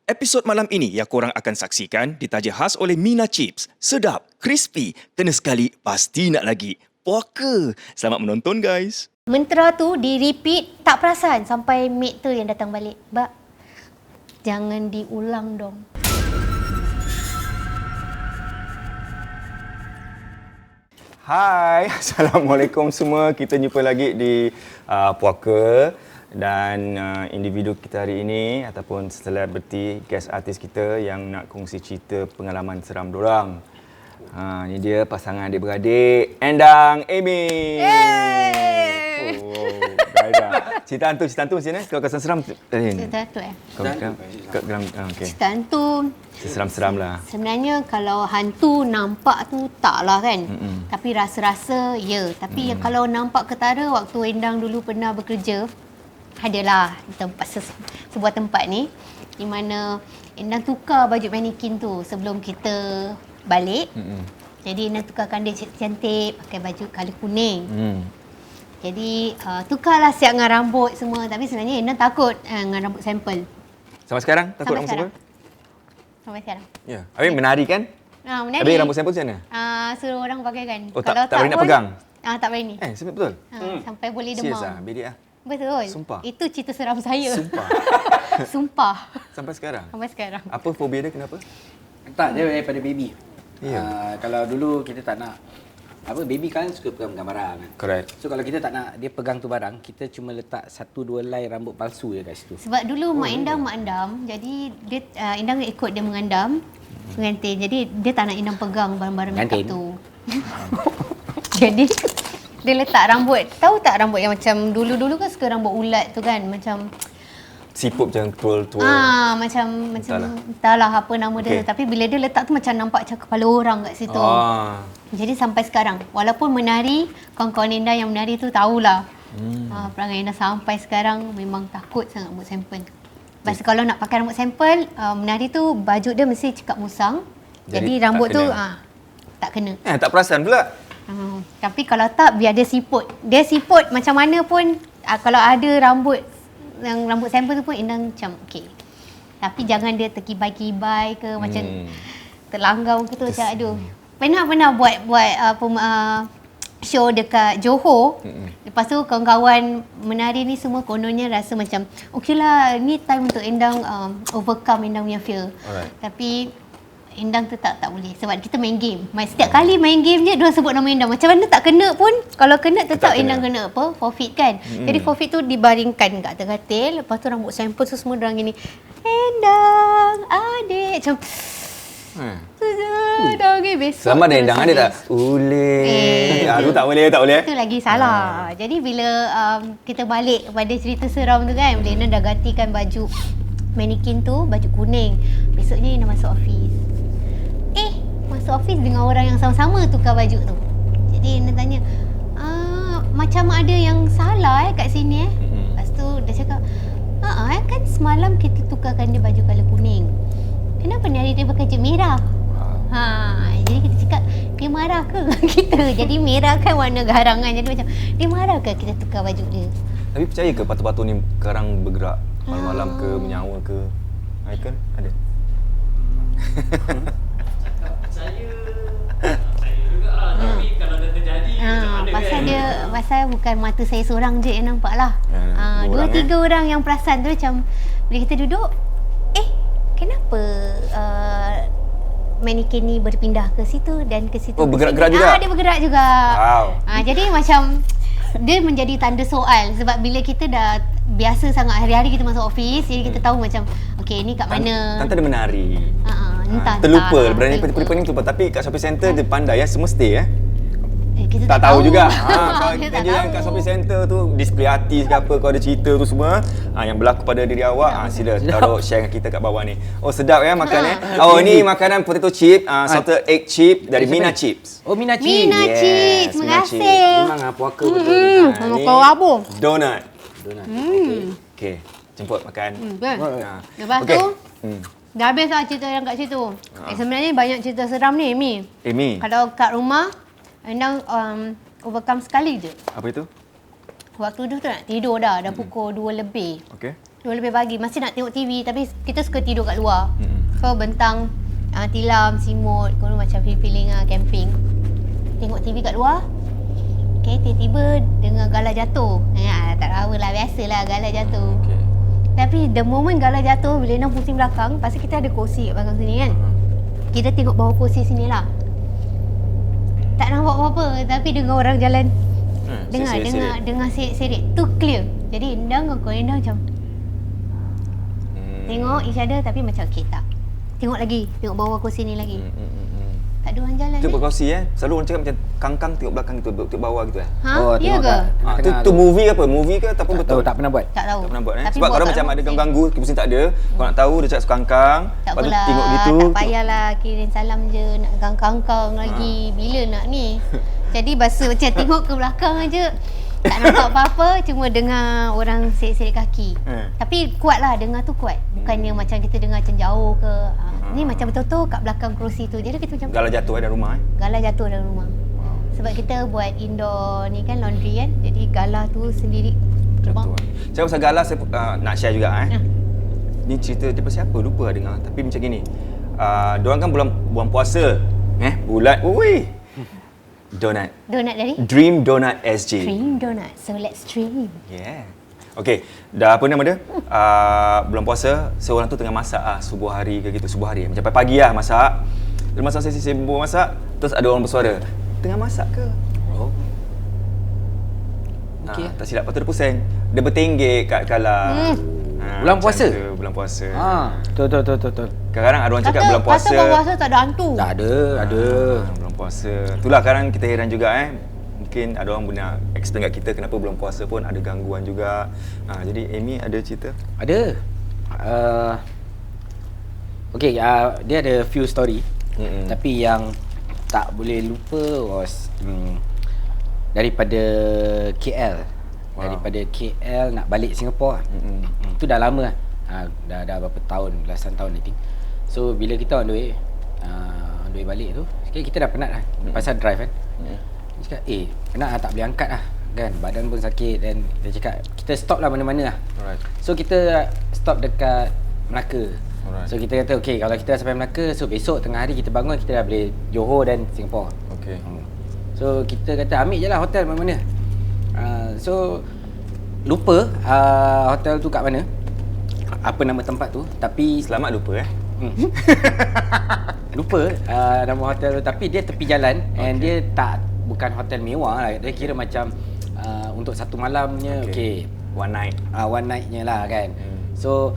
Episod malam ini yang korang akan saksikan ditaja khas oleh Mina Chips. Sedap, crispy, kena sekali, pasti nak lagi. Puaka. Selamat menonton guys. Mentera tu di-repeat tak perasan sampai mate tu yang datang balik. Mbak, jangan diulang dong. Hai, Assalamualaikum semua. Kita jumpa lagi di Puaka. Dan individu kita hari ini ataupun selebriti, guest artis kita yang nak kongsi cerita pengalaman seram dorang. Ini dia pasangan adik-beradik, Endang, Amy. Yeay! Cerita hantu macam mana? Kalau kesan seram Cerita tu Cerita hantu. seram-seram lah. Sebenarnya kalau hantu nampak tu tak lah kan. Tapi rasa-rasa ya. Tapi kalau nampak ketara waktu Endang dulu pernah bekerja, adalah tempat sebuah tempat ni di mana Endang tukar baju manikin tu sebelum kita balik. Jadi Endang tukarkan dia cantik pakai baju colour kuning. Jadi tukarlah siap dengan rambut semua, tapi sebenarnya Endang takut dengan rambut sampel. Sampai sekarang takut Sampai rambut sekarang. sampel? Sampai sekarang. Ya. Habis menari kan? Menari. Habis rambut sampel macam mana? Suruh orang pakai kan. Oh, tak berani nak pegang? Tak berani. Sampai betul? Sampai boleh demam. Serius lah, bedek lah. Betul. Sumpah. Itu cerita seram saya. Sumpah. Sumpah. Sampai sekarang? Sampai sekarang. Apa fobia dia, kenapa? Tak, dia daripada baby. Ya. Kalau dulu kita tak nak, baby kan suka pegang barang kan. Correct. So kalau kita tak nak dia pegang tu barang, kita cuma letak 1-2 helai rambut palsu je kat situ. Sebab dulu mak Endang mengandam, jadi dia Endang ikut dia mengandam, pengantin. Jadi dia tak nak Endang pegang barang-barang makeup Pengantin. tu. Jadi dia letak rambut. Tahu tak rambut yang macam dulu-dulu kan suka rambut ulat tu kan, macam Siput macam twirl. macam entahlah apa nama dia, tapi bila dia letak tu macam nampak macam kepala orang kat situ. Jadi sampai sekarang, walaupun menari, kawan-kawan Endang yang menari tu tahulah. Perangai Endang sampai sekarang memang takut sangat rambut sampel. Lepas kalau nak pakai rambut sampel, menari tu baju dia mesti cekak musang. Jadi rambut tu tak kena. Tak perasan pula. Tapi kalau tak, biar dia siput. Dia siput macam mana pun, kalau ada rambut yang rambut sampel tu pun Endang macam okey. Tapi jangan dia terkibai-kibai ke macam terlanggar ke tu macam aduh. Pernah buat show dekat Johor. Lepas tu kawan-kawan menari ni semua kononnya rasa macam okeylah, ni time untuk Endang overcome Endang punya fear. Alright. Tapi Endang tu tak boleh sebab kita main game. Setiap kali main game je diorang sebut nama Endang. Macam mana tak kena pun, kalau kena tetap Endang kena forfeit kan. Jadi forfeit tu dibaringkan kat atas katil. Lepas tu rambut sampel tu semua diorang gini, Endang, adik. Macam dah okay, besok. Selama ada Endang ada tak? Aduh tak boleh. Itu lagi salah. Jadi bila kita balik kepada cerita seram tu kan, bila Endang dah gantikan baju manikin tu, baju kuning. Besoknya Endang masuk office. Masuk office dengan orang yang sama-sama tukar baju tu. Jadi Endang tanya, macam ada yang salah kat sini Lepas tu dia cakap, kan semalam kita tukarkan dia baju colour kuning. Kenapa ni hari dia pakai baju merah? Jadi kita cakap, dia marah ke kita? Jadi merah kan warna garangan. Jadi macam, dia marah ke kita tukar baju dia? Tapi percaya ke patung-patung ni sekarang bergerak malam-malam ke, menyawa ke? Kan ada. Saya juga lah, tapi kalau dah terjadi macam mana Pasal bukan mata saya seorang je yang nampak lah. Dua orang, 2-3 orang yang perasan tu macam bila kita duduk, kenapa manikin ni berpindah ke situ dan ke situ. Bergerak-gerak juga? Dia bergerak juga. Wow. Jadi macam dia menjadi tanda soal sebab bila kita dah biasa sangat hari-hari kita masuk office, jadi kita tahu macam okey ni kat mana. Tante dia menari. Entah. Terlupa. Berani penipu-penipu ni terlupa. Tapi kat shopping center dia pandai semua stay Kita tak tahu juga. Kalau Kita kerja yang kat shopping center tu display artis ke apa, kau ada cerita tu semua yang berlaku pada diri awak, sila taruh share dengan kita kat bawah ni. Sedap makannya. Ni makanan potato chip, salted egg chip dari Mina Chips. Mina Chips. Mina Chips, terima Mina kasih. Memang puaka betul. Sama kau apa? Donut. Okay. Okey, jemput makan. Lepas Okey. tu dah habis lah cerita yang kat situ. Sebenarnya banyak cerita seram ni, Mi. Mi. Kalau kat rumah, Endang overcome sekali je. Apa itu? Waktu tu nak tidur dah pukul 2 lebih. Okey. 2 lebih pagi masih nak tengok TV tapi kita suka tidur kat luar. So bentang tilam, simut, kalau macam feeling camping. Tengok TV kat luar. Okay, tiba-tiba dengar galah jatuh. Tak tahu lah, biasalah galah jatuh. Okay. Tapi the moment galah jatuh, bila Lena pusing belakang, pasal kita ada kursi kat belakang sini kan. Kita tengok bawah kursi sini lah. Tak nampak apa-apa, tapi dengar orang jalan. Dengar serit. Tu clear. Jadi Endang macam tengok each other tapi macam okay tak. Tengok lagi, tengok bawah kursi ni lagi. Tak ada orang jalan. Itu berkongsi Selalu orang cakap macam kangkang tengok belakang gitu, tengok bawah gitu Ha? Ya ke? Tu movie ke apa? Movie ke ataupun betul? Tak pernah buat. Tak tahu. Tak pernah buat Tapi Sebab buat kalau kat macam ada rumah ganggu, pusing tak ada. Kau nak tahu dia cakap kangkang, Tak lepas tu apalah, tengok gitu. tak payahlah kirim salam je nak kangkang lagi. Bila nak ni? Jadi bahasa macam tengok ke belakang aja. Tak nampak apa-apa, cuma dengar orang serik-serik kaki. Tapi kuat lah, dengar tu kuat. Bukannya macam kita dengar macam jauh ke. Ni macam betul-betul kat belakang kerusi tu. Jadi kita macam Galah jatuh dalam rumah galah jatuh dalam rumah. Sebab kita buat indoor ni kan, laundry kan. Jadi galah tu sendiri terbang. Cakap pasal galah, saya nak share juga Ni cerita daripada siapa? Lupa dengar. Tapi macam gini. Diorang kan bulan puasa. Bulan, donut. Donut dari? Dream Donut SG. Dream Donut. So let's dream. Yeah. Okay, dah apa nama dia? Bulan puasa, seorang tu tengah masak subuh hari ke gitu, subuh hari. Macam pagi lah masak. Dia masak sibuk masak, terus ada orang bersuara. Tengah masak ke? Oh. Okey. Tak silap, lepas tu dia pusing. Dia bertenggek kat Kala. Bulan puasa? Bulan puasa. Betul. Kadang-kadang ada orang cakap bulan puasa. Kata bulan puasa tak ada hantu. Tak ada. Bulan puasa. Itulah kadang kita heran juga Mungkin ada orang nak explain kat kita kenapa bulan puasa pun ada gangguan juga. Jadi Amy ada cerita? Ada. Okay, dia ada few story. Tapi yang tak boleh lupa was daripada KL. Wow. Daripada KL nak balik Singapore. Itu dah lama lah. Dah berapa tahun, belasan tahun I think. So bila kita on the way balik tu, kita dah penat lah. Pasal drive kan. Dia cakap, penat lah, tak boleh angkat lah kan, badan pun sakit. Dan dia cakap, kita stop lah mana-mana lah. Alright. So kita stop dekat Melaka. Alright. So kita kata, okay, kalau kita dah sampai Melaka, so besok tengah hari kita bangun, kita dah boleh Johor dan Singapore. Okay. So kita kata, ambil je lah hotel mana-mana. So lupa hotel tu kat mana, apa nama tempat tu. Tapi Selamat lupa lupa nama hotel tu. Tapi dia tepi jalan. And dia bukan hotel mewah lah. Dia kira macam untuk satu malamnya. Okay. One night. One nightnya lah kan. So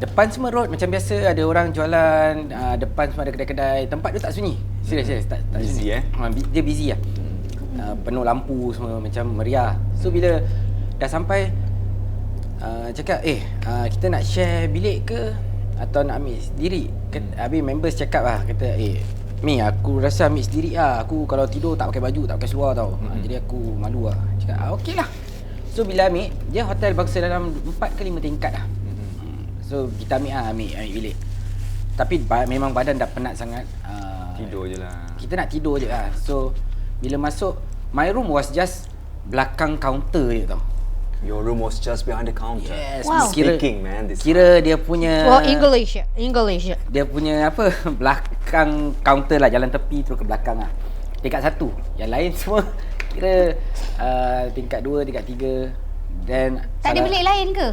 depan semua road macam biasa, ada orang jualan. Depan semua ada kedai-kedai. Tempat tu tak sunyi. Serius tak Busy sunyi. Dia busy lah. Penuh lampu semua, macam meriah. So bila dah sampai, cakap kita nak share bilik ke atau nak ambil sendiri? Habis members cakap lah, kata Mi, aku rasa ambil sendiri lah. Aku kalau tidur tak pakai baju, tak pakai seluar tau. Jadi aku malu lah. Cakap okey lah. So bila ambil, dia hotel bangsa dalam 4 ke 5 tingkat lah. So kita ambil bilik. Tapi memang badan dah penat sangat. Tidur je lah. Kita nak tidur je lah. So bila masuk, my room was just belakang kaunter je tau. Your room was just behind the counter. Yes. Wow. Speaking man, this Kira dia punya English. dia punya apa, belakang kaunter lah, jalan tepi terus ke belakang lah. Tingkat 1. Yang lain semua kira tingkat 2, tingkat 3. Dan Tak ada bilik lain ke?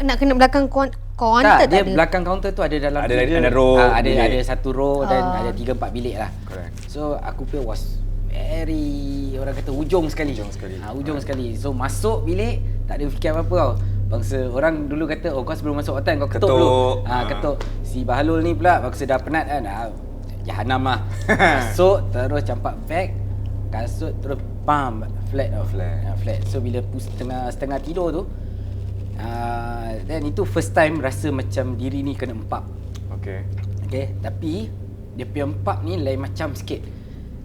Nak kena belakang kaunter tak, tak dia ada? belakang kaunter tu ada dalam Ada 3, row bilik. ada satu row dan ada 3-4 bilik lah. Correct. So aku pun was very, orang kata hujung sekali. Hujung sekali. So masuk bilik tak ada fikir apa-apa tau. Bangsa orang dulu kata, kau sebelum masuk hotel kau ketuk dulu. Ketuk. Si Bahlul ni pula bangsa dah penat kan. Jahanam lah. Masuk terus campak beg, kasut terus flat. So bila setengah tidur tu, dan itu first time rasa macam diri ni kena empap. Okay, tapi dia punya empap ni lain macam sikit.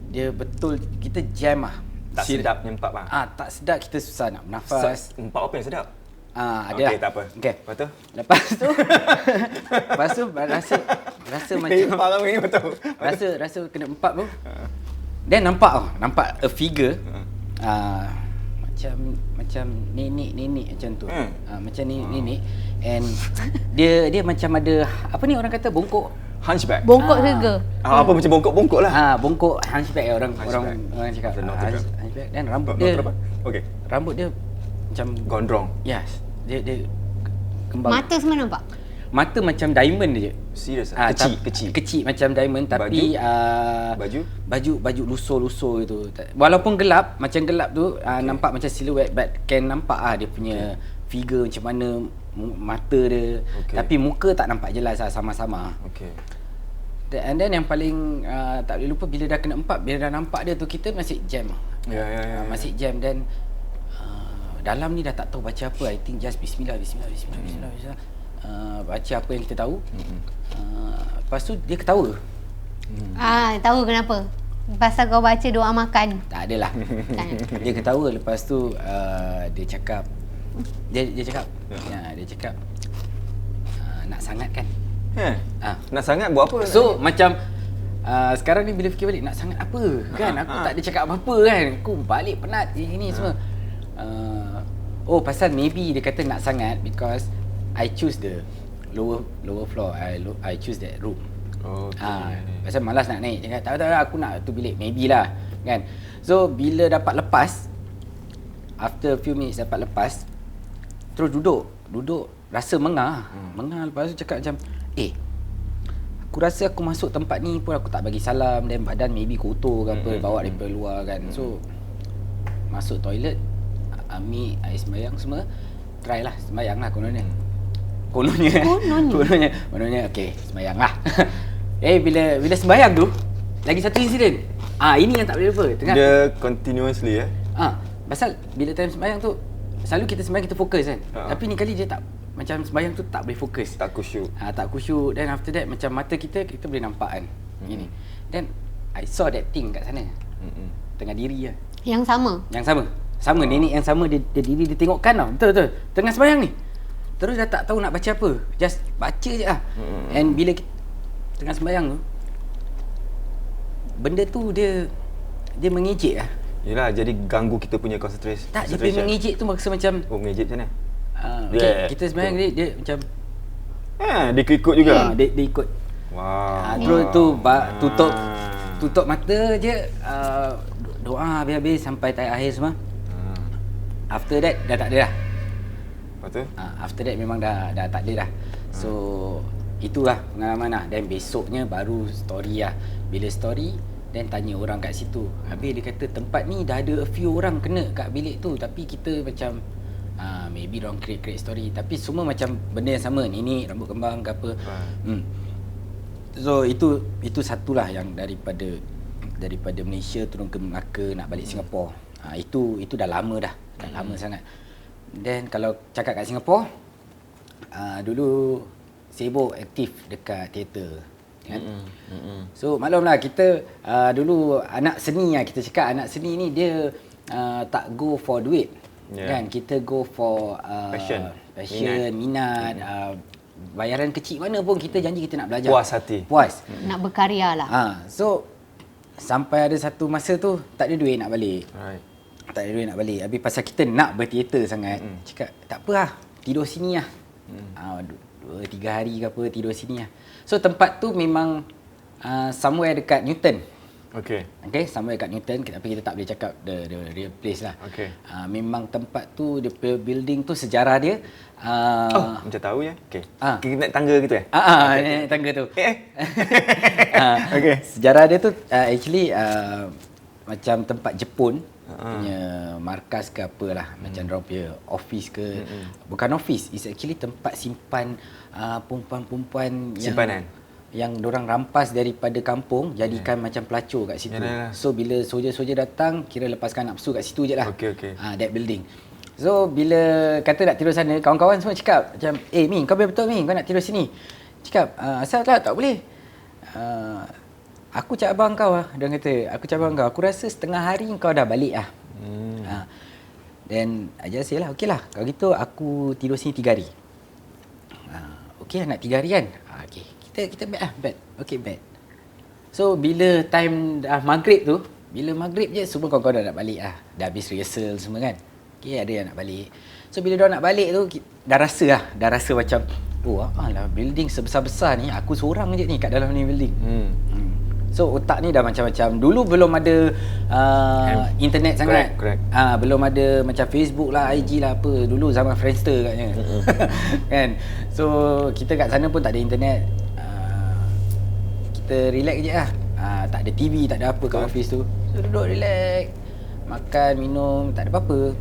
Dia betul kita jam lah. Tak sedap nyempap lah. Tak sedap, kita susah nak bernafas. Empap apa yang sedap? Ada. Okay, tak apa. Okay. Lepas tu? Lepas tu rasa macam Parang ini betul. rasa kena empap tu. Then nampak a figure. macam nenek macam tu. Macam nenek and dia macam ada apa ni orang kata bongkok. Hunchback. Bongkok serga. Apa macam bongkok-bongkok lah. Bongkok hunchback orang cakap. Hunchback dan rambut dia. Okey. Rambut dia macam Gondrong. yes. Dia kembang. Mata semua nampak. Mata macam diamond je. Serius Ah, kecil. Kecil macam diamond tapi baju lusuh-lusuh itu. Walaupun gelap, macam gelap tu nampak macam siluet but can nampak dia punya figure macam mana mata dia. Tapi muka tak nampak jelas sama-sama. Okey. And then yang paling tak boleh lupa bila dah kena empat, bila dah nampak dia tu kita masih jam. Ya. Masih jam dan dalam ni dah tak tahu baca apa. I think just bismillah. Baca apa yang kita tahu. Lepas tu dia ketawa. Tahu kenapa? Pasal kau baca doa makan. Tak adalah. Dia ketawa lepas tu dia cakap dia cakap nak sangat kan? Nak sangat buat apa? So macam sekarang ni bila fikir balik nak sangat apa kan? Aku tak ada cakap apa-apa kan. Aku balik penat ini semua. Pasal maybe dia kata nak sangat because I choose the lower floor. I choose that room. Pasal malas nak naik. Cakap tak aku nak tu bilik. Maybe lah kan. So bila dapat lepas, after a few minutes dapat lepas, terus duduk rasa mengah. Lepas tu cakap macam aku rasa aku masuk tempat ni pun aku tak bagi salam dan badan maybe kotor ke apa bawa daripada luar kan. So masuk toilet, ambil air sembahyang semua, try lah sembahyang lah kononnya okey sembahyang lah. Bila sembahyang tu lagi satu insiden. Ini yang tak boleh lupa. Dia continuously pasal bila time sembahyang tu selalu kita sembahyang kita fokus kan. Tapi ni kali dia tak, macam sembahyang tu tak boleh fokus. Tak khusyuk. Tak khusyuk. Then after that macam mata kita boleh nampak kan. Gini. Then I saw that thing kat sana. Tengah diri lah. Yang sama. Sama nenek yang sama dia diri dia tengok kan tau. Betul. Tengah sembahyang ni. Terus dah tak tahu nak baca apa. Just baca je lah. And bila kita tengah sembahyang tu, benda tu dia mengejek lah. Yelah, jadi ganggu kita punya concentration. Tak, dia pergi mengejek tu maksud macam mengejek macam mana? kita sembahyang dia macam dia ikut juga. Dia ikut. Wow. Terus tu tutup mata je, doa habis-habis sampai tahiyat akhir semua. After that dah tak ada dah. Lepas tu? After that memang dah tak ada dah. So itulah pengalaman lah. Dan besoknya baru story lah. Bila story then tanya orang kat situ. Habis dia kata tempat ni dah ada a few orang kena kat bilik tu. Tapi kita macam maybe orang create story. Tapi semua macam benda yang sama. Nenek rambut kembang ke apa. So itu satulah yang daripada Malaysia turun ke Melaka nak balik Singapura. Itu dah lama dah. Dah lama sangat. Then kalau cakap kat Singapura, dulu sibuk aktif dekat teater kan. So maklumlah kita dulu anak seni lah, kita cakap anak seni ni dia tak go for duit kan, kita go for passion, minat. Bayaran kecil mana pun kita janji kita nak belajar. Puas hati. Nak berkarya lah. So sampai ada satu masa tu tak ada duit nak balik. Tak ada duit nak balik. Habis pasal kita nak berteater sangat, cakap tak apa lah, tidur sini lah. 2-3 hari ke apa tidur sini lah. So tempat tu memang somewhere dekat Newton. Okay, somewhere dekat Newton, tapi kita tak boleh cakap the real place lah. Memang tempat tu, the building tu sejarah dia macam tahu ya. Kita naik tangga gitu naik tangga tu. Sejarah dia tu actually macam tempat Jepun punya markas ke apalah, macam dorang punya office ke. Bukan office, it's actually tempat simpan perempuan-perempuan yang dorang rampas daripada kampung, jadikan macam pelacur kat situ. So bila soldier-soldier datang, kira lepaskan nafsu kat situ je lah. That building. So bila kata nak tidur sana, kawan-kawan semua cakap macam, Min, kau betul Min, kau nak tidur sini? Cakap, asal lah tak boleh. Aku cakap abang kau lah. Dia kata, aku cakap abang kau, aku rasa setengah hari kau dah balik lah. Then I just say lah, okey lah, kalau gitu aku tidur sini 3 hari. Okey lah, nak 3 hari kan? Okey, kita bed lah, bed. Okey, bed. So bila time maghrib tu, bila maghrib je semua kawan-kawan dah nak balik lah. Dah habis rehearsal semua kan. Okay, ada yang nak balik. So bila dia nak balik tu dah rasa macam alah building sebesar-besar ni aku seorang je ni kat dalam ni building. So otak ni dah macam-macam. Dulu belum ada internet sangat. Correct. Belum ada macam Facebook lah, IG lah apa. Dulu zaman Friendster katnya. Kan. So kita kat sana pun tak ada internet. Kita relax je lah. Tak ada TV, tak ada apa kat office tu. So duduk relax. Makan, minum, tak ada apa-apa.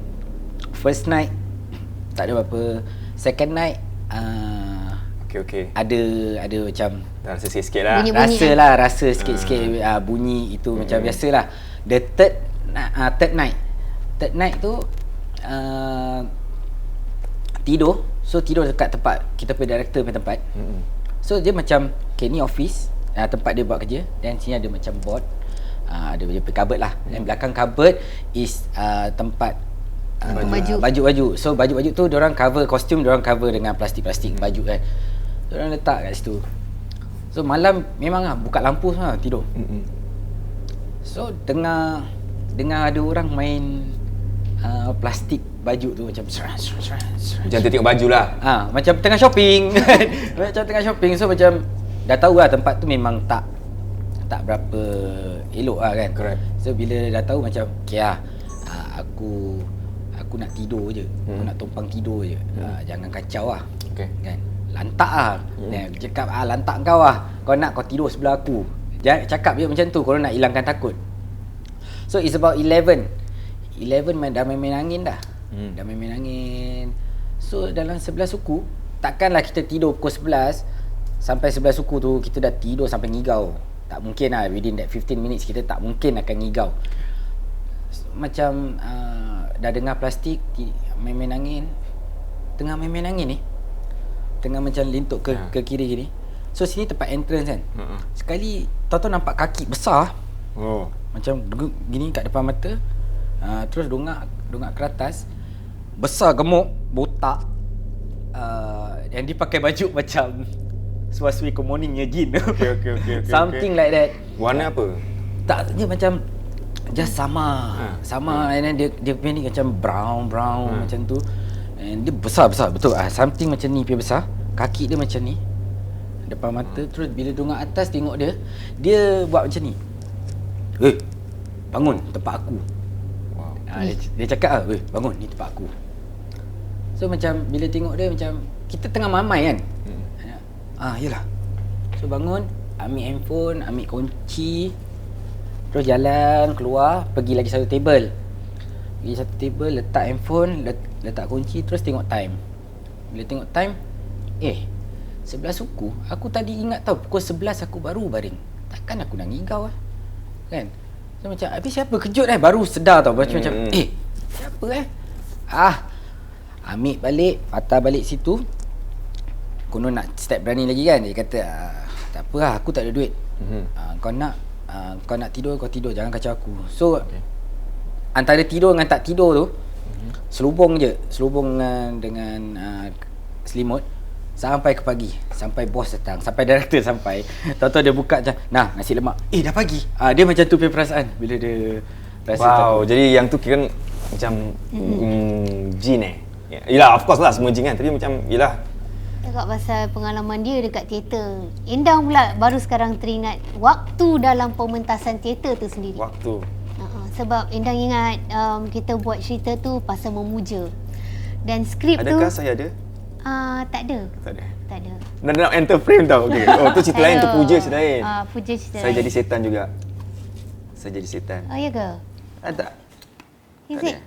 First night tak ada apa-apa. Second night Okay. ada macam Dah rasa sikit-sikit lah. Bunyi-bunyi rasa sikit-sikit bunyi itu macam biasalah. The third night tu tidur. So tidur dekat tempat kita punya director punya tempat. So dia macam ni office, tempat dia buat kerja, dan sini ada macam board. Ada macam cupboard lah. Dan belakang cupboard is tempat baju-baju. So baju-baju tu diorang cover, kostum diorang cover dengan plastik-plastik baju kan. Diorang letak kat situ. So malam memang buka lampu semua tidur. So dengar ada orang main plastik baju tu macam Macam tengok baju lah. macam tengah shopping. Macam tengah shopping. So macam dah tahu lah tempat tu memang tak berapa elok lah kan. Correct. So bila dah tahu macam aku nak tidur je. Aku nak tumpang tidur je. Jangan kacau lah. Okay. Kan? Lantak lah. Cakap lantak kau lah. Kau nak kau tidur sebelah aku. Jangan cakap je macam tu kalau nak hilangkan takut. So it's about 11 dah main angin dah. Dah main angin. So dalam 11 suku, takkanlah kita tidur pukul 11 sampai 11 suku tu kita dah tidur sampai ngigau. Tak mungkin lah. Within that 15 minutes kita tak mungkin akan ngigau. So, macam dah dengar plastik main angin. Tengah main angin ni, tengah macam lintuk ke kiri-kiri. So sini tempat entrance kan. Sekali tahu nampak kaki besar. Macam gini kat depan mata. Terus dongak ke atas. Besar, gemuk, botak. Dan dia pakai baju macam Swaswi Morning jin. Okay. Something like that. Warna apa? Tak, dia macam just sama. And then dia punya ni macam brown macam tu. And dia besar betul. Something macam ni punya besar. Kaki dia macam ni depan mata. Terus bila dongak atas tengok dia buat macam ni. Bangun, tempat aku. Wow. Dia cakap bangun, ni tempat aku. So macam bila tengok dia macam kita tengah mamai kan. Yelah. So bangun, ambil handphone, ambil kunci. Terus jalan keluar, pergi lagi satu table. Letak handphone, letak kunci, terus tengok time. Bila tengok time, 11 suku. Aku tadi ingat tau pukul 11 aku baru baring. Takkan aku nak ngigau lah. Kan? So macam, habis siapa kejut baru sedar tau. Macam siapa ambil balik, patah balik situ. Konon nak step berani lagi kan. Dia kata, tak apa lah, aku tak ada duit. Kau nak tidur, kau tidur, jangan kacau aku. So antara tidur dengan tak tidur tu, selubung dengan selimut sampai ke pagi, sampai bos datang, sampai director sampai. Tahu-tahu dia buka macam, nah nasi lemak. Dah pagi. Dia macam tu punya perasaan bila dia rasa takut. Jadi yang tu kira macam jin Yelah, of course lah semua jin kan. Tapi macam, yelah. Cakap pasal pengalaman dia dekat teater. Endang pula baru sekarang teringat waktu dalam pementasan teater tu sendiri. Waktu. Sebab Endang ingat kita buat cerita tu pasal memuja. Dan skrip tu... Adakah saya ada? Tak ada. Tak ada. Nak enter frame tau. Okay. Tu cerita lain, tu puja cerita lain. Puja cerita Saya lain. jadi setan juga. Saya jadi setan. Oh, ya ke? Tak. Is Tak it?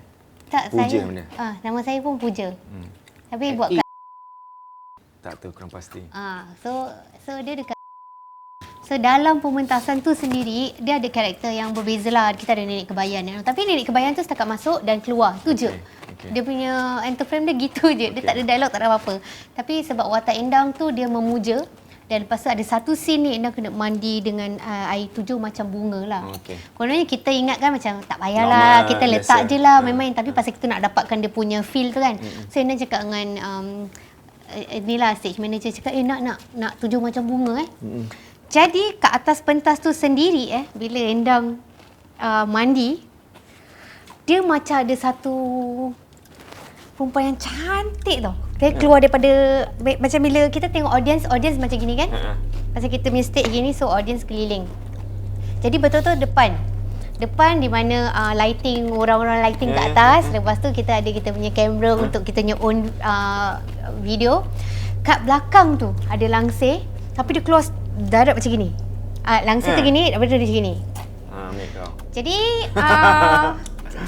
Tak, Puja saya. benda. Nama saya pun Puja. Tapi buat kat... Tak tahu, kurang pasti. So dia dekat... So dalam pementasan tu sendiri, dia ada karakter yang berbeza lah. Kita ada Nenek Kebayan. Tapi Nenek Kebayan tu setakat masuk dan keluar. Tu je. Okay. Dia punya enter frame dia gitu je. Dia tak ada dialog, tak ada apa-apa. Tapi sebab watak Endang tu dia memuja. Dan lepas tu ada satu scene ni Endang kena mandi dengan air 7 macam bunga lah. Kononnya kita ingat kan macam tak payahlah, kita letak je lah main-main. Tapi pasal kita nak dapatkan dia punya feel tu kan. So Endang cakap dengan inilah stage manager cakap nak 7 macam bunga Jadi kat atas pentas tu sendiri bila Endang mandi, dia macam ada satu perempuan yang cantik tau. Dia keluar daripada macam bila kita tengok audience macam gini kan. Pasal kita punya stage gini, so audience keliling. Jadi betul-betul depan di mana lighting, orang-orang lighting kat atas. Lepas tu kita ada kita punya kamera untuk kita punya own video. Kat belakang tu ada langsir, tapi dia keluar darat macam gini. Langsir tu gini, lepas tu dia macam gini. Ambil kau. Jadi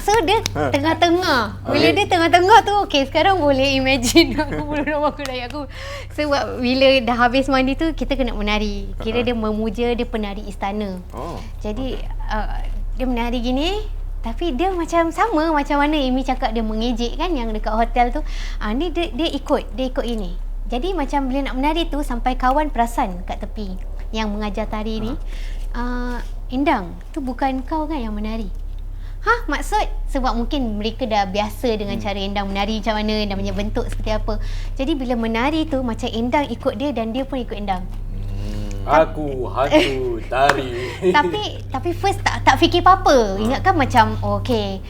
so dia tengah-tengah. Bila dia tengah-tengah tu, okay, sekarang boleh imagine aku belum nama aku dayak aku. Sebab bila dah habis mandi tu, kita kena menari. Kira dia memuja, dia penari istana. Jadi dia menari gini, tapi dia macam sama macam mana Amy cakap dia mengejek kan yang dekat hotel tu. Ni dia ikut ini. Jadi macam bila nak menari tu, sampai kawan perasan kat tepi yang mengajar tari ni, Endang, tu bukan kau kan yang menari? Maksud? Sebab mungkin mereka dah biasa dengan cara Endang menari macam mana, Endang punya bentuk seperti apa. Jadi bila menari tu, macam Endang ikut dia dan dia pun ikut Endang. Aku hantu tari. Tapi first tak fikir apa-apa. Ingatkan macam okey.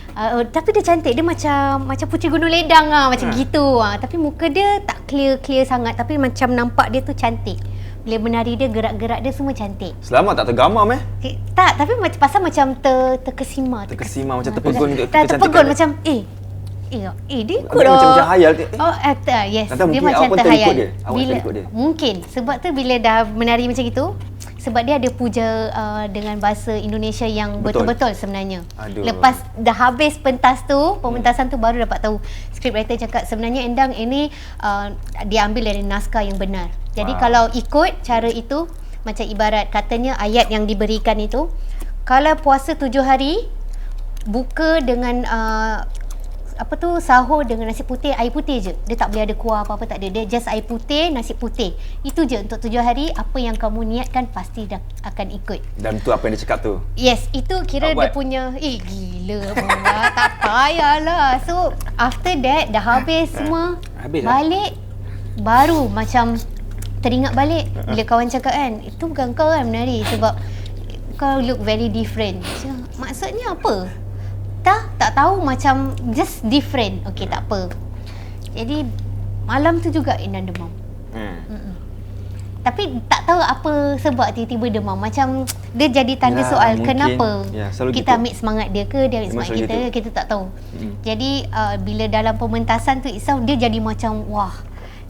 Tapi dia cantik. Dia macam Puteri Gunung Ledang macam gitu. Tapi muka dia tak clear sangat, tapi macam nampak dia tu cantik. Bila menari dia, gerak-gerak dia semua cantik. Selamat tak tergamam Tak, tapi pasal macam terkesima. Terkesima macam terpegun terpegun macam dia ikut dah. Macam cahayal. Yes. Atau Dia mungkin macam awak pun terhayal. terikut dia? Awak terikut dia? Mungkin. Sebab tu bila dah menari macam itu, sebab dia ada puja dengan bahasa Indonesia yang betul-betul sebenarnya. Aduh. Lepas dah habis pentas tu, pementasan tu baru dapat tahu. Scriptwriter cakap sebenarnya Endang ini diambil dari naskah yang benar. Jadi kalau ikut cara itu, macam ibarat katanya ayat yang diberikan itu, kalau puasa 7 hari, buka dengan sahur dengan nasi putih, air putih je. Dia tak boleh ada kuah apa-apa, tak ada. Dia just air putih, nasi putih. Itu je untuk 7 hari. Apa yang kamu niatkan pasti dah akan ikut. Dan tu apa yang dia cakap tu? Yes, itu kira dia punya gila Bunda, tak payahlah. So after that dah habis semua, balik baru macam teringat balik bila kawan cakap kan, itu bukan kau kan menari, sebab kau look very different. Maksudnya apa? Tak tahu, macam just different. Okey, tak apa. Jadi malam tu juga Endang demam. Tapi tak tahu apa sebab tiba-tiba demam. Macam dia jadi tanda soal mungkin, kenapa kita ambil semangat dia ke, dia ambil semangat kita ke, kita tak tahu. Jadi bila dalam pementasan tu itself, dia jadi macam wah.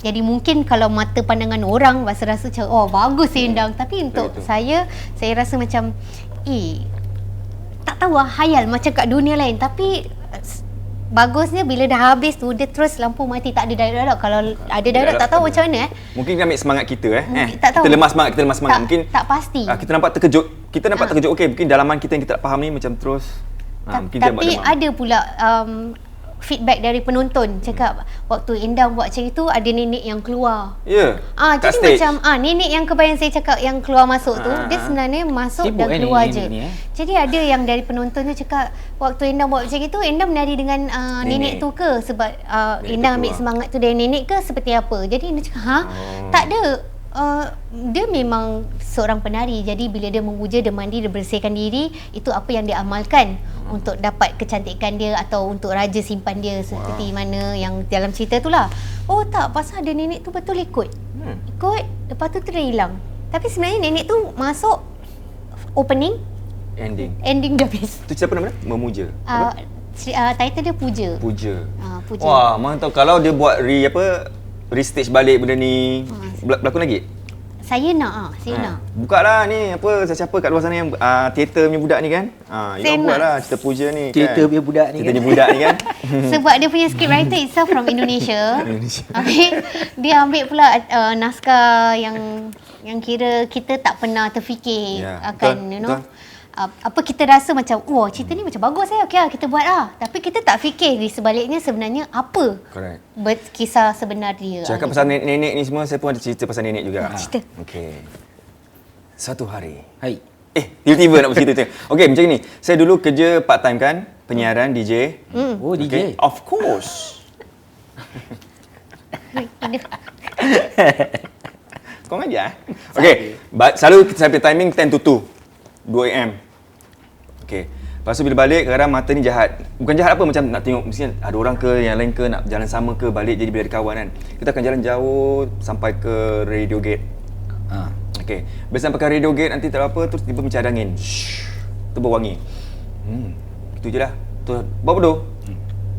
Jadi mungkin kalau mata pandangan orang rasa macam bagus Endang. Tapi untuk saya rasa macam tak tahu hayal macam kat dunia lain. Tapi bagusnya bila dah habis tu, dia terus lampu mati, tak ada dialog. Kalau ada dialog tak tahu macam mana Mungkin dia ambil semangat kita tak tahu. Kita lemah semangat. Mungkin tak pasti. Kita nampak terkejut. Okey, mungkin dalaman kita yang kita tak faham ni macam terus tapi ada pula feedback dari penonton cakap waktu Endang buat macam itu, ada nenek yang keluar. Jadi stage. Macam nenek yang kebayang saya cakap yang keluar masuk tu, dia sebenarnya masuk dan keluar je. Jadi ada yang dari penonton tu cakap waktu Endang buat macam itu, Endang menari dengan nenek tu ke, sebab Endang ambil semangat tu dari nenek ke, seperti apa. Jadi Endang cakap tak ada. Dia memang seorang penari. Jadi bila dia memuja, dia mandi, dia bersihkan diri, itu apa yang dia amalkan untuk dapat kecantikan dia atau untuk raja simpan dia seperti mana yang dalam cerita tu lah. Tak, pasal ada nenek tu betul ikut. Lepas tu dia hilang. Tapi sebenarnya nenek tu masuk opening, ending dah habis. Tu siapa nama dia? Memuja. Title dia Puja. Puja. Puja. Wah, mantap. Kalau dia buat restage balik benda ni, berlakon lagi? Saya nak. Buka lah ni, siapa kat luar sana yang teater punya budak ni kan? You buat lah cerita Puja ni kan? Teater punya budak ni Cerita budak ni kan? Sebab dia punya scriptwriter itself from Indonesia. Habis dia ambil pula naskah yang kira kita tak pernah terfikir akan betul. Apa kita rasa macam cerita ni macam bagus okey lah, kita buat lah. Tapi kita tak fikir di sebaliknya sebenarnya apa kisah sebenar dia. Cakap pasal nenek ni semua, saya pun ada cerita pasal nenek juga. Cerita. Okey. Satu hari. Hai. Tiba-tiba nak bercerita. Okey, macam ni. Saya dulu kerja part time kan, penyiaran DJ. Oh, DJ. Of course. Kau ngajar? Okey, selalu kita sampai timing 10 to 2 AM. Okey. Lepas tu bila balik, kadang mata ni jahat. Bukan jahat apa, macam nak tengok mesti ada orang ke, yang lain ke, nak jalan sama ke, balik jadi bila ada kawan kan. Kita akan jalan jauh sampai ke Radio Gate. Okay. Bila sampai ke Radio Gate nanti tak ada apa, terus tiba macam ada angin. Tu berwangi. Itu je lah. Tu buat bodoh.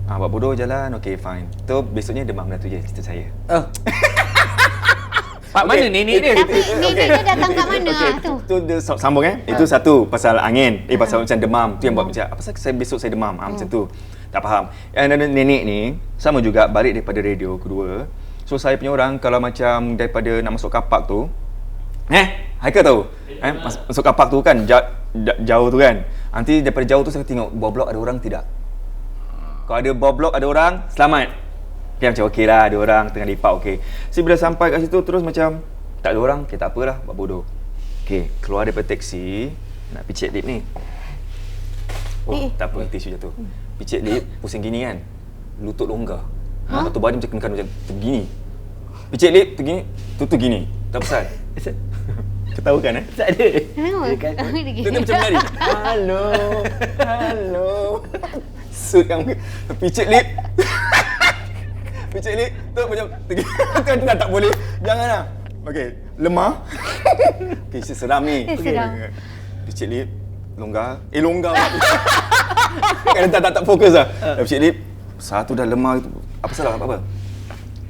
Buat bodoh jalan, okay fine. Tu besoknya demam dah, tu je cerita saya. Pak mana nenek dia? Tapi nenek dia datang kat mana tu? Tu dia sambung Itu satu pasal angin. Pasal macam demam. Tu yang buat macam apa pasal besok saya demam. Macam tu. Tak faham. Yang ada nenek ni sama juga balik daripada radio kedua. So saya punya orang kalau macam daripada nak masuk kapak tu Haikal tahu? Masuk kapak tu kan jauh tu kan. Nanti daripada jauh tu saya tengok bawah blok ada orang tidak. Kalau ada bawah blok ada orang, selamat. Okay, macam okey lah, ada orang tengah lipat, okey. So bila sampai kat situ terus macam tak ada orang, okay, tak apalah, buat bodoh. Okey, keluar daripada teksi, nak picit lip ni. Tak apa, tisu jatuh. Picit lip, pusing gini kan. Lutut longgar. Satu badan macam kena macam begini. Picit lip, tu gini, tu gini. Tak pasal. Ketawa kan Tak ada. Dia macam lari. Hello. Sud yang picit lip. Picit lip tu macam kan tak boleh. Janganlah. Okey, lemah. Okey, seram ni. Seram. Picit lip longgar. Longgar. Kan tak fokus lah. Picit lip satu dah lemah itu. Apa salah apa?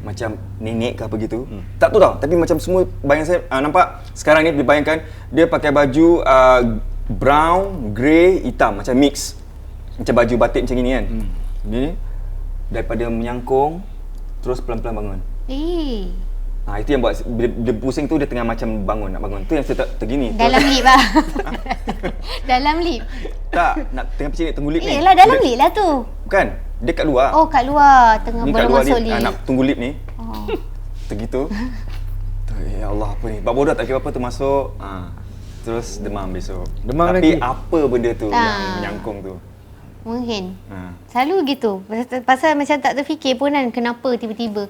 Macam nenek ke apa gitu. Tak tahu tau, tapi macam semua bayang saya nampak sekarang ni dibayangkan dia pakai baju brown, grey, hitam macam mix. Macam baju batik macam gini kan. Ni daripada menyangkung terus pelan-pelan bangun. Itu yang buat dia pusing tu, dia tengah macam nak bangun. Tu yang saya tergini. Dalam lip lah. Dalam lip. Tak, nak tengah picit tunggu lip ni. Yelah, dalam lip lah tu. Bukan, dia kat luar. Oh, kat luar tengah Ni baru kat luar masuk lip. lip. Nak tunggu lip ni. Tergitu. Ya Allah, apa ni? Buat bodoh tak kira apa tu masuk. Terus demam besok. Demam tapi lagi? apa benda tu yang menyangkung tu? Mungkin. Selalu gitu. Pasal macam tak terfikir pun kan kenapa tiba-tiba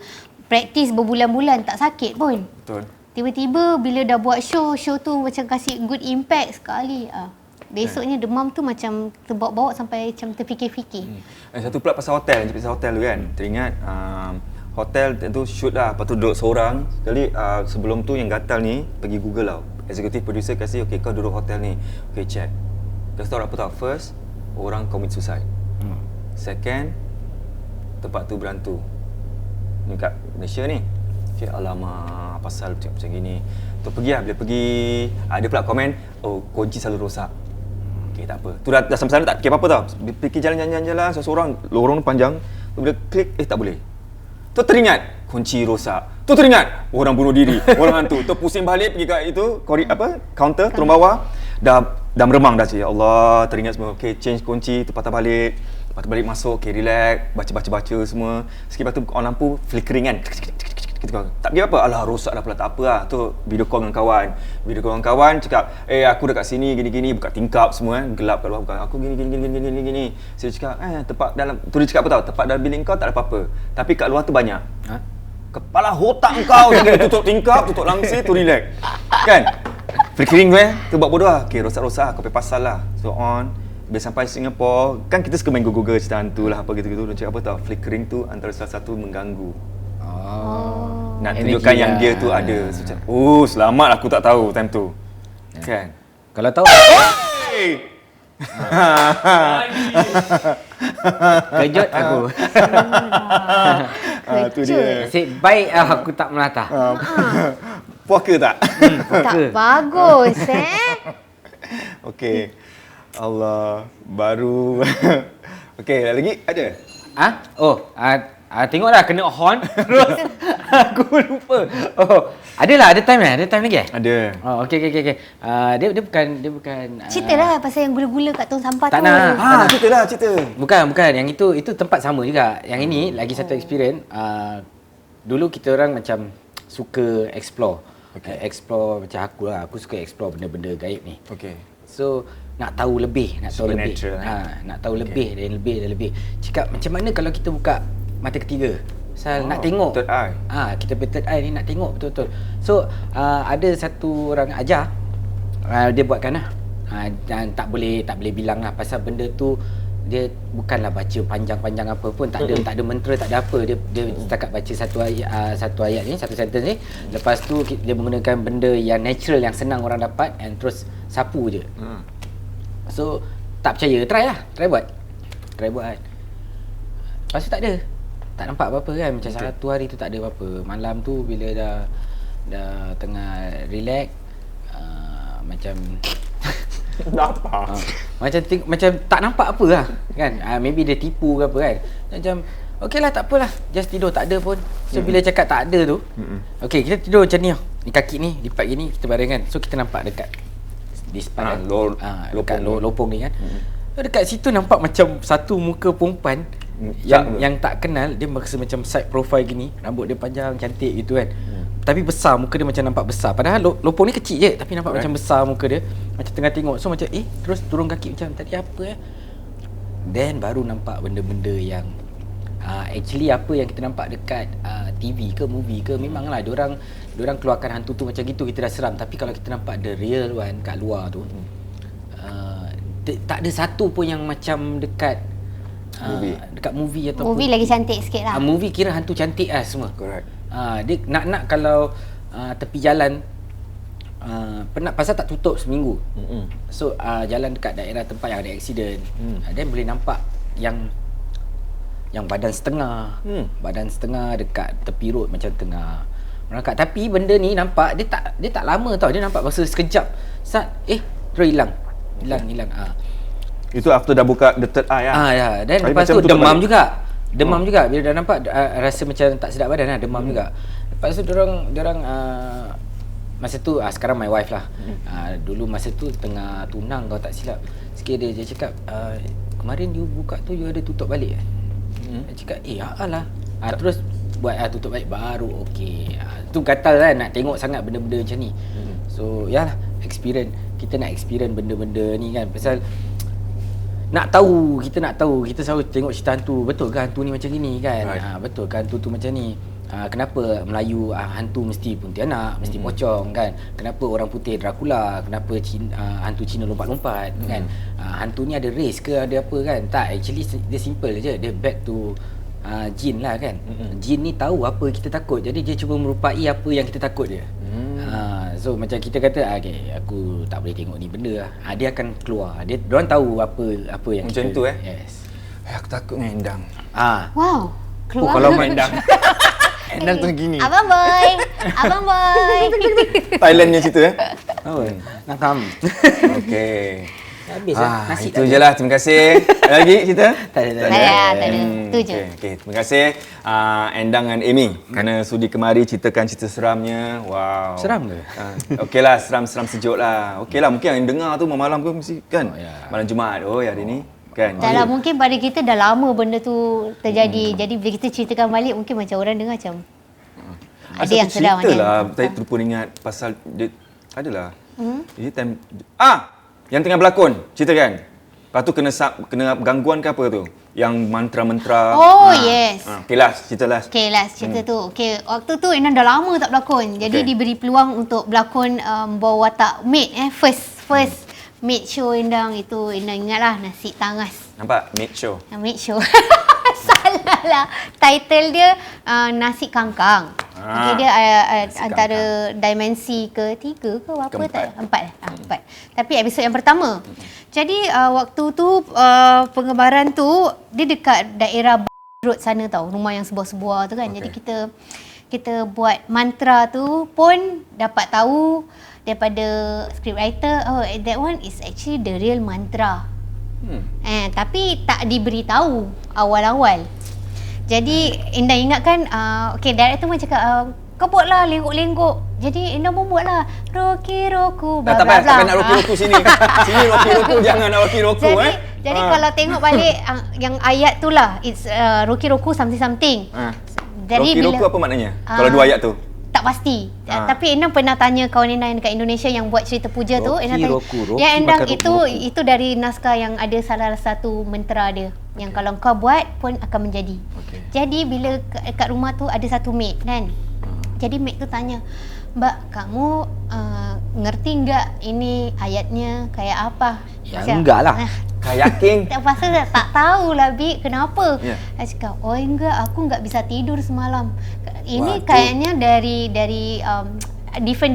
praktis berbulan-bulan tak sakit pun. Betul. Tiba-tiba bila dah buat show tu macam kasih good impact sekali. Besoknya demam tu macam terbawa-bawa sampai macam terfikir-fikir. Satu pula pasal hotel, pasal hotel tu kan. Teringat hotel tentu shoot lah, lepas tu duduk seorang. Sekali sebelum tu yang gatal ni pergi Google tau. Executive producer kasih, okay kau duduk hotel ni. Okay check. Kasih tahu apa tau? First, orang commit suicide. Second, tempat tu berantu. Ni kat Malaysia ni. Okay, alamak, pasal macam gini. Tu pergi lah, bila pergi ada pula komen, oh kunci selalu rosak. Okay, tak apa. Tu dah sama-sama tak fikir apa-apa tau. Pergi jalan-jalan seorang, lorong panjang. Tu bila klik, tak boleh. Tu teringat, kunci rosak. Tu teringat, orang bunuh diri, orang hantu. Tu pusing balik pergi kat itu, kaunter, turun bawah. Dah meremang dah, ya Allah, teringat semua. Okay, change kunci, tu patah balik. Patah balik masuk, okay, relax, baca semua. Sikit lepas tu on lampu, flickering kan. Tak kira apa, alah rosak dah pula, tak apa lah. Tu video call dengan kawan. Video call dengan kawan, cakap, aku dekat sini, gini-gini, buka tingkap semua kan. Gelap kat luar, buka aku gini. Saya cakap, tempat dalam, tu dia cakap apa tau, tempat dalam bilik kau tak ada apa-apa. Tapi kat luar tu banyak. Kepala otak kau, jangan tutup tingkap, tutup langsir, tu relax. Kan? Flickering tu tu buat bodoh lah. Okay, rosak-rosak, kau pergi pasal lah. So on. Bila sampai Singapore, kan kita suka main Google cerita hantu lah, apa gitu-gitu. Dia cakap apa tau, flickering tu antara salah satu mengganggu. Nak tunjukkan yang dia tu ada. So, macam, selamat aku tak tahu time tu. Kan? Kalau tahu kejut aku. Tu dia. Nasib baik aku tak melata. Puaka tak? Tak bagus Okey. Allah, baru. Okey, lagi ada? Tengoklah kena horn terus aku lupa. Ada time lagi eh? Ada. Okey. Dia bukan Ceritalah pasal yang gula-gula kat tong sampah tak tu. nak. Cerita. Bukan. Yang itu tempat sama juga. Yang ini lagi satu experience. Dulu kita orang macam suka explore. Explore macam aku lah. Aku suka explore benda-benda gaib ni. Okey. So nak tahu lebih, nak tahu lebih. Nak tahu lebih dan lebih. Cakap macam mana kalau kita buka mata ketiga. Pasal nak tengok. Third eye. Kita punya third eye ni nak tengok betul-betul. So ada satu orang ajar, dia buatkan lah. Dan tak boleh bilang lah pasal benda tu dia bukanlah baca panjang-panjang apa pun, tak ada mentera, tak ada apa, dia setakat baca satu ayat ni, satu sentence ni, lepas tu dia menggunakan benda yang natural, yang senang orang dapat, and terus sapu je. So tak percaya, try buat lepas tu tak nampak apa-apa kan. Macam satu hari tu tak ada apa-apa, malam tu bila dah tengah relax, macam macam tak nampak apa lah kan. Maybe dia tipu ke apa kan. Macam okey lah, tak apalah, just tidur, tak ada pun. So bila cakap tak ada tu, okey kita tidur macam ni lah. Ni kaki ni lipat gini, kita baring kan. So kita nampak dekat di sepadan lopong ni kan. So dekat situ nampak macam satu muka perempuan yang tak kenal. Dia rasa macam side profile gini, rambut dia panjang cantik gitu kan. Tapi besar, muka dia macam nampak besar. Padahal lopong ni kecil je, tapi nampak macam besar muka dia. Macam tengah tengok. So macam terus turun kaki macam tadi apa Then baru nampak benda-benda yang actually apa yang kita nampak dekat TV ke movie ke, memanglah diorang keluarkan hantu tu macam gitu, kita dah seram. Tapi kalau kita nampak the real one kat luar tu, tak ada satu pun yang macam dekat dekat movie ataupun Movie lagi cantik sikit lah. movie kira hantu cantik lah semua. Correct. Dia nak kalau tepi jalan penat pasal tak tutup seminggu. So jalan dekat daerah tempat yang ada accident, then boleh nampak yang badan setengah, dekat tepi road macam tengah merangkak. Tapi benda ni nampak dia tak lama tau. Dia nampak masa sekejap. Terus hilang. Itu after dah buka the third eye lah. Ya. Dan lepas tu demam juga. Bila dah nampak rasa macam tak sedap badan lah, demam juga. Lepas tu diorang masa tu sekarang my wife lah. Dulu masa tu tengah tunang kalau tak silap. Sikit dia cakap, kemarin you buka tu you ada tutup balik. Dia cakap, alah. Terus buat tutup balik baru okey. Tu gatal kan nak tengok sangat benda-benda macam ni. So yalah, experience. Kita nak experience benda-benda ni kan. Pasal kita nak tahu, kita selalu tengok cerita hantu, betul ke hantu ni macam gini kan. Betul ke hantu tu macam ni. Kenapa Melayu hantu mesti Pontianak, mesti pocong kan. Kenapa orang putih Dracula, kenapa hantu Cina lompat-lompat kan. Hantu ni ada race ke, ada apa kan. Tak, actually dia simple je. Dia back to jin lah kan. Jin ni tahu apa kita takut, jadi dia cuba merupai apa yang kita takut dia. So macam kita kata, okay, aku tak boleh tengok ni benda lah. Dia akan keluar. Diorang tahu apa yang macam kita. tu Yes. Aku takut dengan Endang. Wow. Keluar. Kalau main Endang. Endang tu gini. Abang boy. Thailandnya cerita Nakam. Okey. Habis lah. Nasi Itu je lah. Terima kasih. Ada lagi cerita? Tak ada. Tak ada. Tu je. Okay. Terima kasih Endang dan Amy kerana sudi kemari ceritakan cerita seramnya. Wow. Seram ke? Okey lah, seram sejuk lah. Okey lah, mungkin yang dengar tu malam ke mesti kan? Malam Jumaat. Hari ni kan. Dah lah, mungkin pada kita dah lama benda tu terjadi. Jadi bila kita ceritakan balik, mungkin macam orang dengar macam ada yang seram. Cerita lah. Saya terlupa ingat pasal dia adalah. Jadi time yang tengah berlakon, ceritakan. Lepas tu kena gangguan ke apa tu? Yang mantra-mantra. Yes. Okey lah, cerita lah. Okay, last cerita tu. Okay, waktu tu Endang dah lama tak berlakon. Jadi diberi peluang untuk berlakon bawa watak maid. First maid show Endang itu. Endang ingatlah Nasi Tangas. Nampak? Maid show. Maid show. Salah lah. Title dia Nasi Kangkang. Okay, dia antara dimensi ke-3 ke apa tak? 4. Tapi episod yang pertama. Jadi waktu tu pengebaran tu dia dekat daerah Road sana tau, rumah yang sebuah-sebuah tu kan. Jadi kita buat mantra tu pun dapat tahu daripada scriptwriter, that one is actually the real mantra. Tapi tak diberitahu awal-awal. Jadi Endang ingatkan, director pun cakap, kau buatlah lenggok-lenggok. Jadi Endang pun buatlah Rocky-Roku, tak payah nak Rocky-Roku sini. Sini Rocky-Roku, jangan nak Rocky-Roku. Jadi kalau tengok balik yang ayat tu lah, it's Rocky-Roku something. Rocky-Roku apa maknanya? Kalau dua ayat tu? Tak pasti. Tapi Endang pernah tanya kawan Endang yang dekat Indonesia yang buat cerita puja tu, Endang tanya, ya Endang, itu dari naskah yang ada salah satu mentera dia yang kalau kau buat pun akan menjadi. Jadi bila kat rumah tu ada satu maid kan. Jadi maid tu tanya, Mbak, kamu ngerti nggak ini ayatnya kayak apa? Ya, Macam, enggak lah. Kayaking. Tak pasal tak tahulah Bi, kenapa? Ya. Saya cakap, oh enggak, aku enggak bisa tidur semalam. Ini Wah, tu. kayaknya dari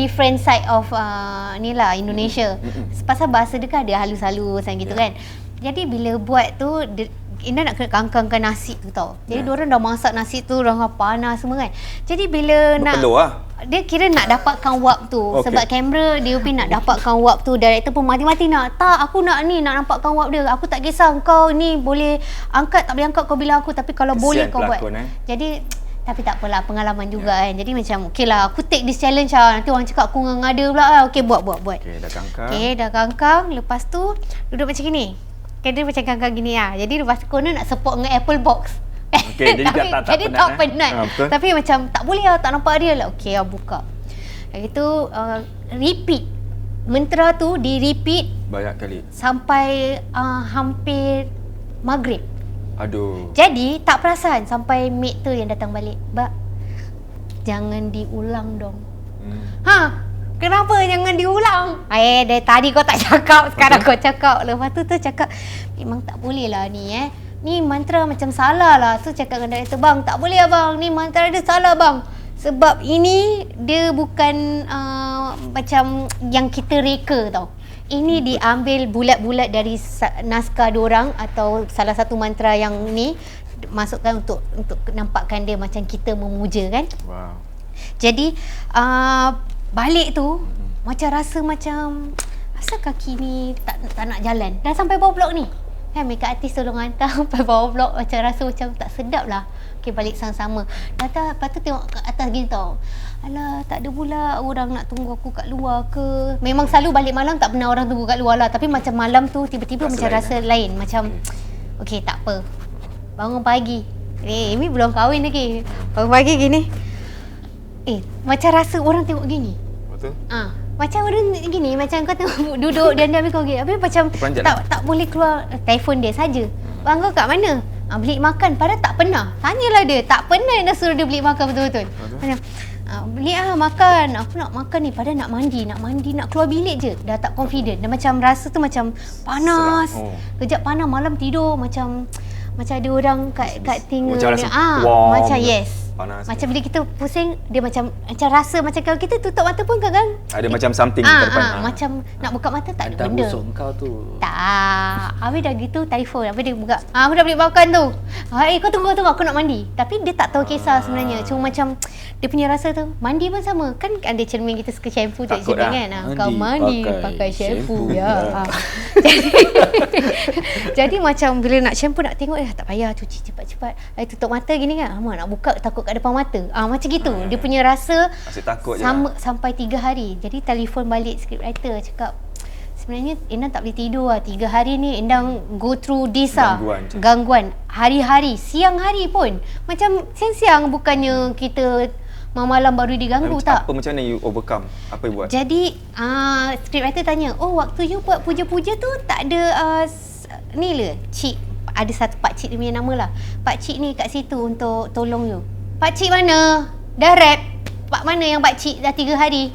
different side of ni lah Indonesia. Pasal bahasa dia kan ada halus-halus gitu kan. Jadi bila buat tu Ina nak kena kangkangkan nasi tu tau. Jadi diorang dah masak nasi tu, dah panas semua kan. Jadi bila Berpeluh lah. dia kira nak dapatkan waktu. Okey. Sebab kamera DOP nak dapatkan waktu. Director pun mati-mati nak. Tak, aku nak ni, nak nampakkan waktu dia. Aku tak kisah kau ni boleh angkat, tak boleh angkat kau bila aku. Tapi kalau Kesian boleh kau buat. pelakon, Jadi tapi tak apalah, pengalaman juga kan. Jadi macam okey lah, aku take this challenge lah. Nanti orang cakap aku ngada pula lah. Okey, buat. Okey, dah kangkang. Okey, dah kangkang. Lepas tu duduk macam gini. Okay, dia macam kangkang gini lah. Jadi lepas tu corner nak support dengan Apple box. Okey, jadi tak jadi penat, tak eh? penat. Betul. Tapi macam tak boleh lah, tak nampak dia lah. Okey, buka. Itu repeat. Mantra tu di-repeat Banyak kali. sampai hampir maghrib. Aduh. Jadi tak perasan sampai mate tu yang datang balik. Mbak, jangan diulang dong. Kenapa jangan diulang? Dari tadi kau tak cakap, sekarang kau cakap. Lepas tu cakap, memang tak boleh lah ni Ni mantra macam salah lah. Tu cakap dengan director, bang tak boleh abang. Ni mantra dia salah bang. Sebab ini dia bukan macam yang kita reka tau. Ini diambil bulat-bulat dari naskah diorang atau salah satu mantra yang ni masukkan untuk nampakkan dia macam kita memuja kan. Wow. Jadi balik tu macam rasa macam asal kaki ni tak nak jalan. Dah sampai bawah blok ni. Kan makeup artist tolong hantar sampai bawah blok, macam rasa macam tak sedap lah. Okay, balik sama-sama. Lepas tu tengok kat atas gini tau. Alah, tak ada pula orang nak tunggu aku kat luar ke. Memang selalu balik malam tak pernah orang tunggu kat luar lah. Tapi macam malam tu tiba-tiba Rasa macam lain, rasa lain. Macam okay, tak apa. Bangun pagi. Ini belum kahwin lagi. Bangun pagi gini. Macam rasa orang tengok gini. Betul? Macam orang gini, macam kau tengok duduk dan dia ambil kau gini. Habis macam Terperanjat tak boleh keluar telefon dia saja. Bang kau kat mana? Beli makan. Padahal tak pernah. Tanyalah dia, tak pernah nak suruh dia beli makan betul-betul. Macam beli makan. Aku nak makan ni. Padahal nak mandi, nak keluar bilik je. Dah tak confident. Dah macam rasa tu macam panas. Kejap panas, malam tidur macam ada orang kat tinggal. Macam rasa warm. Macam yes. Panas. Macam bila kita pusing, dia macam rasa macam kalau kita tutup mata pun kadang Ada macam something depan. macam nak buka mata tak ada Hantar benda. busuk kau tu. Tak. Habis dah gitu telefon. Habis dia buka. Aku dah beli makan tu. Kau tunggu aku nak mandi. Tapi dia tak tahu kisah sebenarnya. Cuma macam dia punya rasa tu. Mandi pun sama. Kan ada cermin kita suka shampoo tak Takut cermin lah. kan. Kau mandi pakai shampoo ya. Jadi macam bila nak shampoo nak tengok tak payah cuci cepat-cepat. Tutup mata gini kan. Nak buka takut kat depan mata. Macam gitu. Dia punya rasa Asyik takut je sama sampai 3 hari. Jadi telefon balik scriptwriter cakap, sebenarnya Endang tak boleh tidur lah. 3 hari ni Endang go through this Gangguan. Hari-hari, siang hari pun. Macam siang-siang bukannya kita malam baru diganggu tak. Macam mana you overcome? Apa you buat? Jadi scriptwriter tanya, waktu you buat puja-puja tu tak ada ni le, cik. Ada satu pakcik dia punya nama lah. Pakcik ni kat situ untuk tolong you. Pakcik mana? Dah rap. Pak mana yang pakcik dah 3 hari?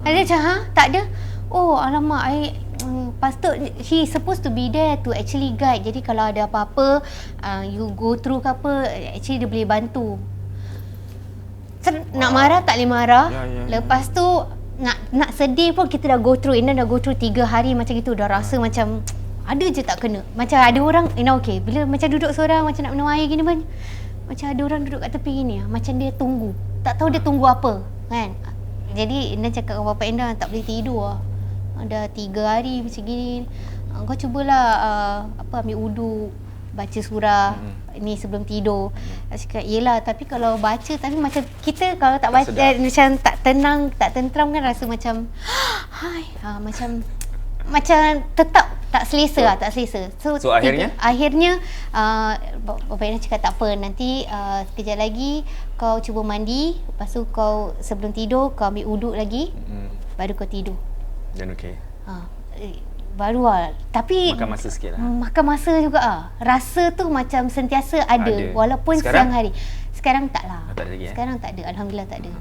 Ada macam, tak ada? Alamak, patut he supposed to be there to actually guide. Jadi kalau ada apa-apa, you go through ke apa, actually dia boleh bantu. Nak marah tak boleh marah. Lepas tu nak sedih pun kita dah go through. Ina dah go through 3 hari macam itu. Dah rasa macam ada je tak kena. Macam ada orang, okey, bila macam duduk seorang macam nak minum air gini pun, macam ada orang duduk kat tepi gini, macam dia tunggu. Tak tahu dia tunggu apa kan. Jadi Ina cakap dengan bapak Ina tak boleh tidur lah. Dah 3 hari macam gini. Kau cubalah ambil wudu, baca surah ni sebelum tidur. Cakap yelah, tapi kalau baca tapi macam kita kalau tak baca macam tak tenang, tak tentram kan, rasa macam macam tetap tak selesa lah, tak selesa. So akhirnya Bapak Ina cakap tak apa, nanti sekejap lagi kau cuba mandi, lepas tu kau sebelum tidur kau ambil uduk lagi, baru kau tidur. Dan okey. Baru lah. Tapi makan masa sikit lah. Makan masa juga lah. Rasa tu macam sentiasa ada. Walaupun sekarang? siang hari. Sekarang tak lah. Tak ada lagi, Sekarang tak ada. Alhamdulillah tak ada.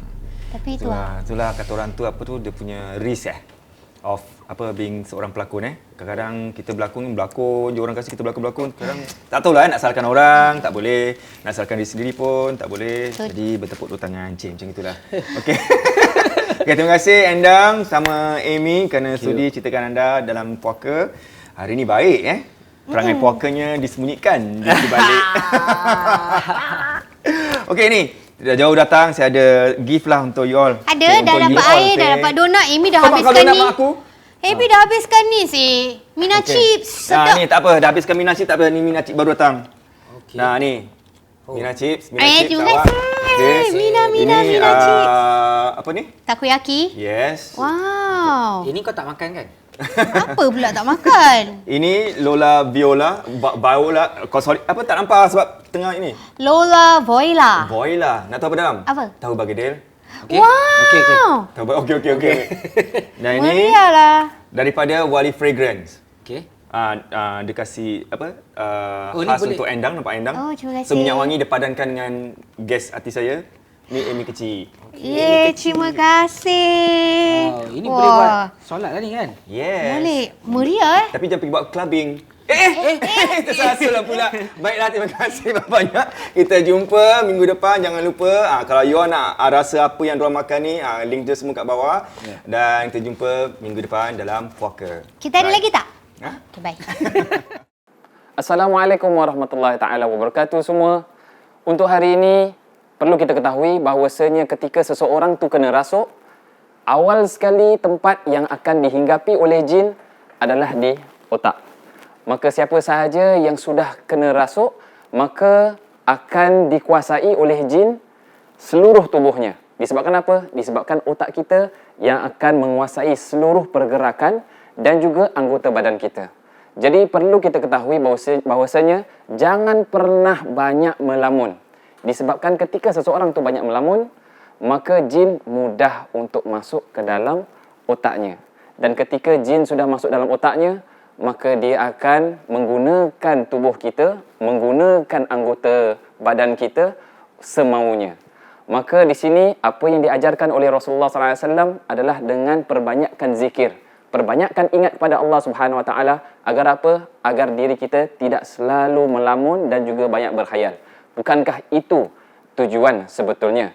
Tapi itulah. Itulah kata orang tu apa tu dia punya risk of apa being seorang pelakon Kadang-kadang kita berlakon je orang kasi kita berlakon. Kadang tak tahulah nak salahkan orang, tak boleh. Nak salahkan diri sendiri pun tak boleh. Jadi bertepuk dua tangan macam itulah. Okey. Okay, terima kasih Endang sama Amy kerana sudi ceritakan anda dalam puaka. Hari ni baik Perangai puakanya disembunyikan di balik. Okey ni, dah jauh datang, saya ada gift lah untuk you all. Ada, dah dapat air, dah dapat donat. Amy dah Kau makan habiskan donat ni. mak aku? Amy dah habiskan ni Mina chips. Sedap. Ni tak apa, dah habiskan Mina chips tak apa. Ni Mina chips baru datang. Okey. Nah ni. Mina chips, terima awak. kasih. Mina Ini, chips. apa ni? Takoyaki. Yes. Wow. Ini kau tak makan kan? Apa pula tak makan? Ini Lola Viola, Viola. Kau sorry, apa tak nampak sebab tengah ini. Lola Voila. Voila. Nak tahu apa dalam? Apa? Tahu bergedil. Okey. Wow. Tahu okey. Dan ini Meriah lah. daripada Wali Fragrance. Okey. Dia kasih apa? Oh, ni khas boleh. untuk Endang, nampak Endang. Oh, terima kasih. So minyak wangi dia padankan dengan guest artis saya. Ni Amy kecil. Yeay, terima kasih. Oh, ini boleh buat solat lah ni kan? Yes. Boleh. Meriah Tapi jangan pergi buat clubbing. Tersalah pula. Baiklah, terima kasih banyak. Kita jumpa minggu depan. Jangan lupa kalau you all nak rasa apa yang diorang makan ni, link dia semua kat bawah. Dan kita jumpa minggu depan dalam puaka. Kita ada Bye. lagi tak? Ha? Okay, bye. Assalamualaikum warahmatullahi taala wabarakatuh semua. Untuk hari ini perlu kita ketahui bahawasanya ketika seseorang tu kena rasuk, awal sekali tempat yang akan dihinggapi oleh jin adalah di otak. Maka siapa sahaja yang sudah kena rasuk, maka akan dikuasai oleh jin seluruh tubuhnya. Disebabkan apa? Disebabkan otak kita yang akan menguasai seluruh pergerakan dan juga anggota badan kita. Jadi perlu kita ketahui bahawasanya jangan pernah banyak melamun. Disebabkan ketika seseorang tu banyak melamun, maka jin mudah untuk masuk ke dalam otaknya. Dan ketika jin sudah masuk dalam otaknya, maka dia akan menggunakan tubuh kita, menggunakan anggota badan kita semaunya. Maka di sini apa yang diajarkan oleh Rasulullah SAW adalah dengan perbanyakkan zikir. Perbanyakkan ingat kepada Allah Subhanahu Wa Taala agar apa? Agar diri kita tidak selalu melamun dan juga banyak berkhayal. Bukankah itu tujuan sebetulnya?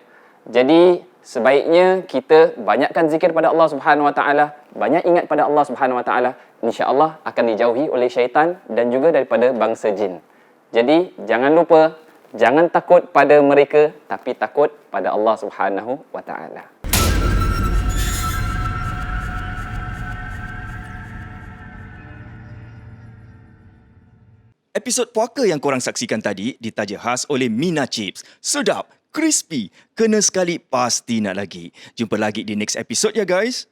Jadi sebaiknya kita banyakkan zikir pada Allah Subhanahu Wa Taala, banyak ingat pada Allah Subhanahu Wa Taala, insya-Allah akan dijauhi oleh syaitan dan juga daripada bangsa jin. Jadi jangan lupa, jangan takut pada mereka tapi takut pada Allah Subhanahu Wa Taala. Episod puaka yang korang saksikan tadi ditaja khas oleh Mina Chips. Sedap, crispy, kena sekali pasti nak lagi. Jumpa lagi di next episode ya guys.